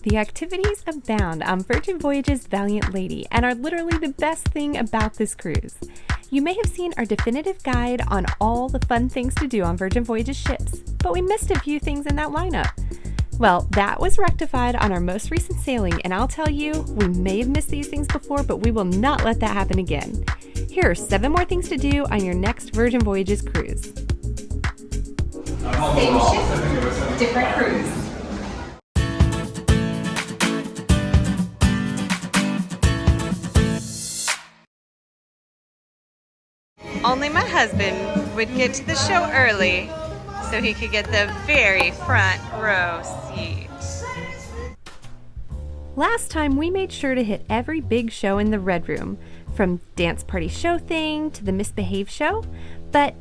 The activities abound on Virgin Voyages' Valiant Lady and are literally the best thing about this cruise. You may have seen our definitive guide on all the fun things to do on Virgin Voyages ships, but we missed a few things in that lineup. Well, that was rectified on our most recent sailing, and I'll tell you, we may have missed these things before, but we will not let that happen again. Here are 7 more things to do on your next Virgin Voyages cruise. Same ship, different cruise. Only my husband would get to the show early so he could get the very front row seat. Last time we made sure to hit every big show in the Red Room, from Dance Party Show Thing to the Misbehave Show, but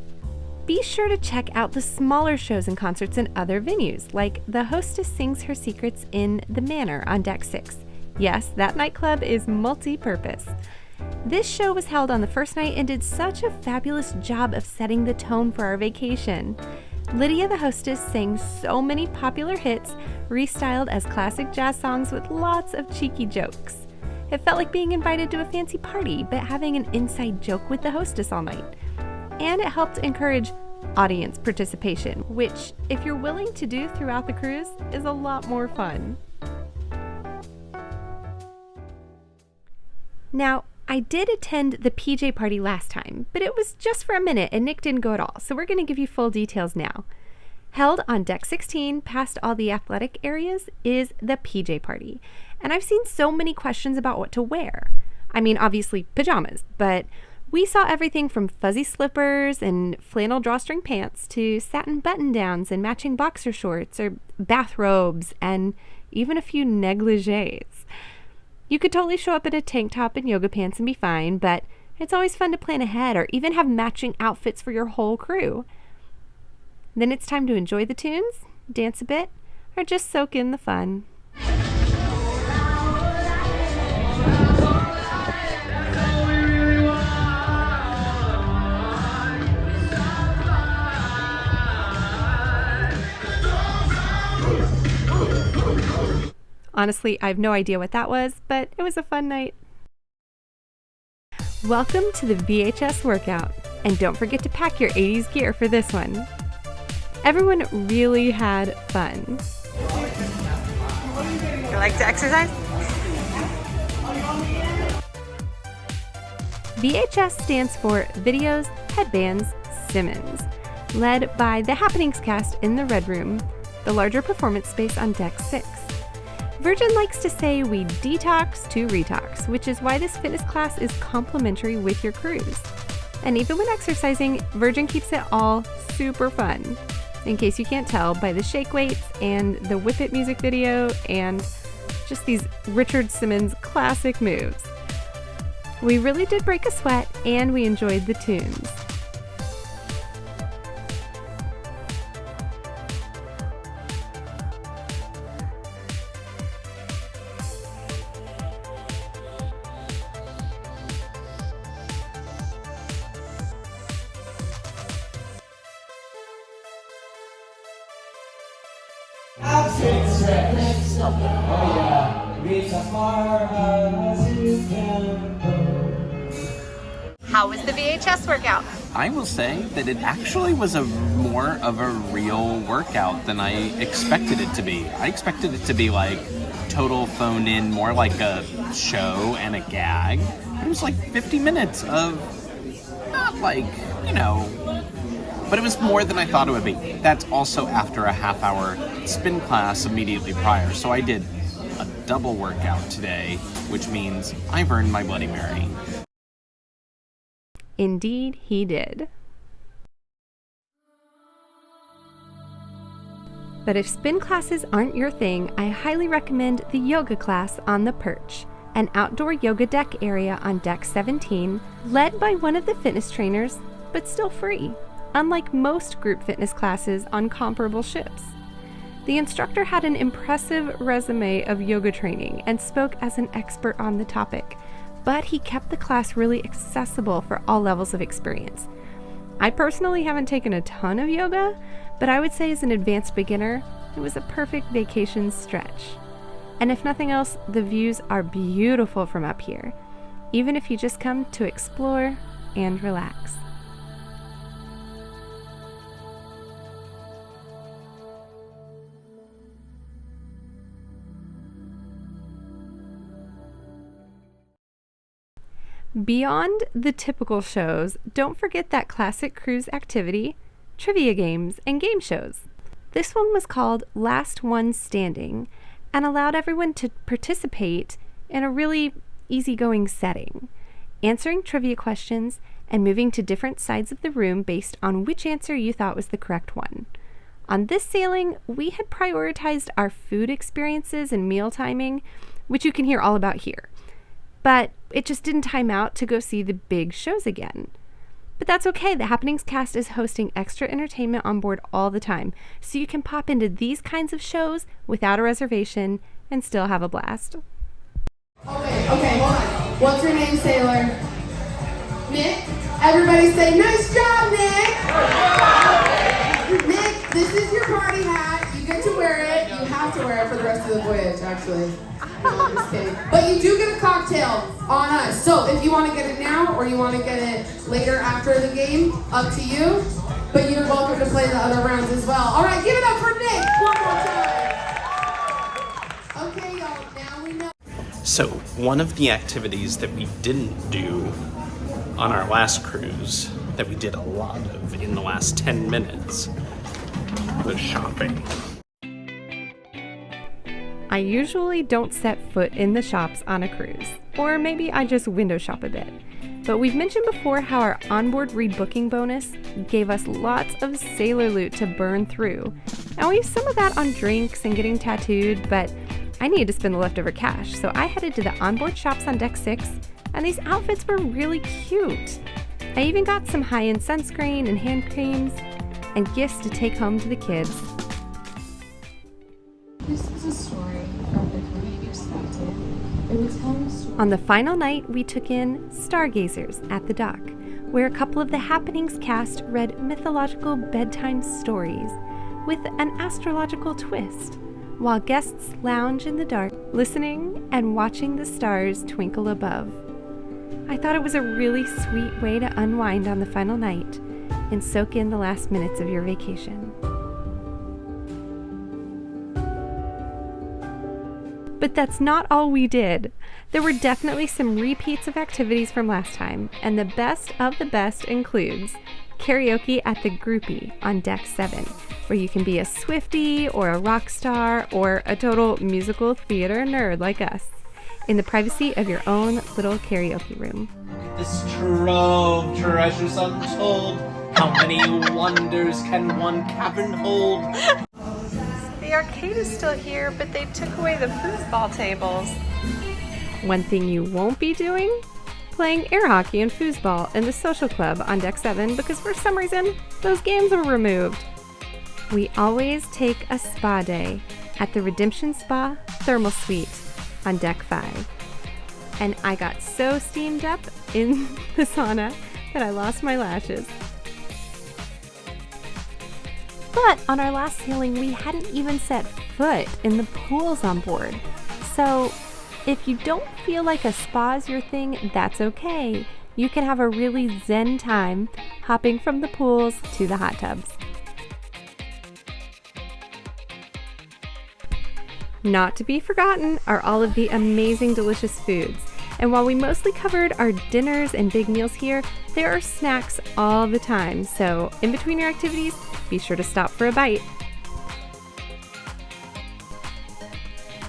be sure to check out the smaller shows and concerts in other venues, like the Hostess Sings Her Secrets in the Manor on Deck 6. Yes, that nightclub is multi-purpose. This show was held on the first night and did such a fabulous job of setting the tone for our vacation. Lydia the hostess sang so many popular hits, restyled as classic jazz songs with lots of cheeky jokes. It felt like being invited to a fancy party, but having an inside joke with the hostess all night. And it helped encourage audience participation, which, if you're willing to do throughout the cruise, is a lot more fun. Now, I did attend the PJ party last time, but it was just for a minute and Nick didn't go at all, so we're going to give you full details now. Held on Deck 16, past all the athletic areas, is the PJ party. And I've seen so many questions about what to wear. I mean, obviously pajamas, but we saw everything from fuzzy slippers and flannel drawstring pants to satin button-downs and matching boxer shorts or bathrobes and even a few negligees. You could totally show up in a tank top and yoga pants and be fine, but it's always fun to plan ahead or even have matching outfits for your whole crew. Then it's time to enjoy the tunes, dance a bit, or just soak in the fun. Honestly, I have no idea what that was, but it was a fun night. Welcome to the VHS Workout, and don't forget to pack your 80s gear for this one. Everyone really had fun. You like to exercise? VHS stands for Videos, Headbands, Simmons, led by the Happenings cast in the Red Room, the larger performance space on Deck 6. Virgin likes to say we detox to retox, which is why this fitness class is complimentary with your cruise. And even when exercising, Virgin keeps it all super fun. In case you can't tell by the shake weights and the Whip It music video and just these Richard Simmons classic moves. We really did break a sweat and we enjoyed the tunes. Oh yeah, reach as far as you can go. How was the VHS workout? I will say that it actually was a more of a real workout than I expected it to be. I expected it to be like total phoned in, more like a show and a gag. But it was like 50 minutes of not like, but it was more than I thought it would be. That's also after a half-hour spin class immediately prior. So I did a double workout today, which means I've earned my Bloody Mary. Indeed, he did. But if spin classes aren't your thing, I highly recommend the yoga class on the Perch, an outdoor yoga deck area on Deck 17, led by one of the fitness trainers, but still free, unlike most group fitness classes on comparable ships. The instructor had an impressive resume of yoga training and spoke as an expert on the topic, but he kept the class really accessible for all levels of experience. I personally haven't taken a ton of yoga, but I would say as an advanced beginner, it was a perfect vacation stretch. And if nothing else, the views are beautiful from up here, even if you just come to explore and relax. Beyond the typical shows, don't forget that classic cruise activity, trivia games, and game shows. This one was called Last One Standing and allowed everyone to participate in a really easygoing setting, answering trivia questions and moving to different sides of the room based on which answer you thought was the correct one. On this sailing, we had prioritized our food experiences and meal timing, which you can hear all about here. But it just didn't time out to go see the big shows again. But that's okay, the Happenings cast is hosting extra entertainment on board all the time, so you can pop into these kinds of shows without a reservation and still have a blast. Okay, hold on. What's your name, sailor? Nick? Everybody say, nice job, Nick! Nick, this is your party hat. You get to wear it. You have to wear it for the rest of the voyage, actually. No, I'm just kidding. But you do get a cocktail on us. So if you want to get it now or you want to get it later after the game, up to you. But you're welcome to play the other rounds as well. All right, give it up for Nick one more time. Okay, y'all, now we know. So, one of the activities that we didn't do on our last cruise, that we did a lot of in the last 10 minutes, was shopping. I usually don't set foot in the shops on a cruise, or maybe I just window shop a bit. But we've mentioned before how our onboard rebooking bonus gave us lots of sailor loot to burn through, and we used some of that on drinks and getting tattooed, but I needed to spend the leftover cash, so I headed to the onboard shops on deck 6, and these outfits were really cute. I even got some high-end sunscreen and hand creams, and gifts to take home to the kids. This is a story from the Caribbean perspective. It would tell a story. On the final night, we took in Stargazers at the dock, where a couple of the Happenings cast read mythological bedtime stories with an astrological twist, while guests lounge in the dark, listening and watching the stars twinkle above. I thought it was a really sweet way to unwind on the final night and soak in the last minutes of your vacation. But that's not all we did. There were definitely some repeats of activities from last time, and the best of the best includes karaoke at the Groupie on deck 7, where you can be a Swiftie or a rock star or a total musical theater nerd like us, in the privacy of your own little karaoke room. This trove treasures untold. How many wonders can one cavern hold? The arcade is still here, but they took away the foosball tables. One thing you won't be doing? Playing air hockey and foosball in the social club on deck 7 because for some reason those games were removed. We always take a spa day at the Redemption Spa Thermal Suite on deck 5. And I got so steamed up in the sauna that I lost my lashes. But on our last sailing, we hadn't even set foot in the pools on board. So if you don't feel like a spa is your thing, that's okay. You can have a really zen time hopping from the pools to the hot tubs. Not to be forgotten are all of the amazing delicious foods. And while we mostly covered our dinners and big meals here, there are snacks all the time. So in between your activities, be sure to stop for a bite.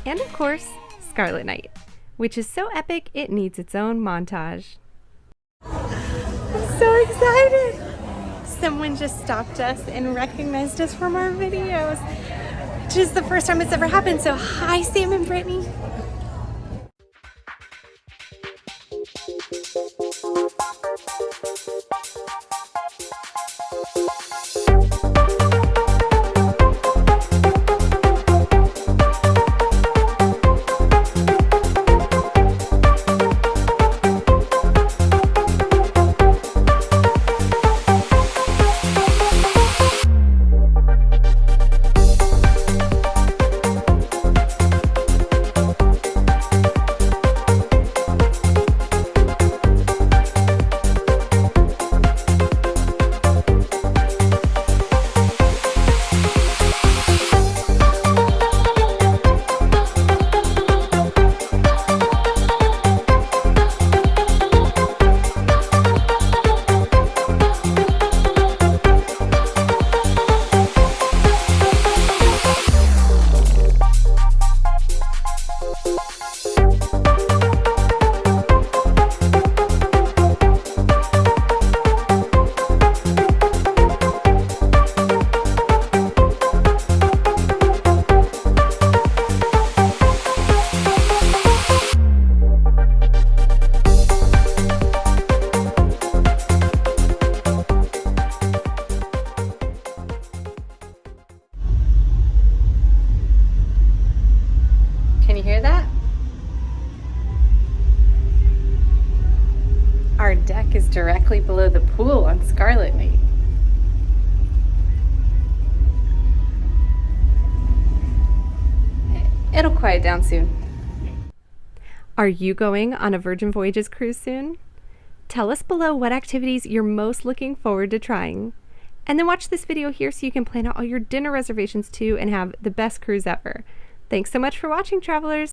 And of course, Scarlet Night, which is so epic it needs its own montage. I'm so excited! Someone just stopped us and recognized us from our videos, which is the first time it's ever happened. So hi, Sam and Brittany. you hear that? Our deck is directly below the pool on Scarlet Night. It'll quiet down soon. Are you going on a Virgin Voyages cruise soon? Tell us below what activities you're most looking forward to trying. And then watch this video here so you can plan out all your dinner reservations too and have the best cruise ever. Thanks so much for watching, travelers!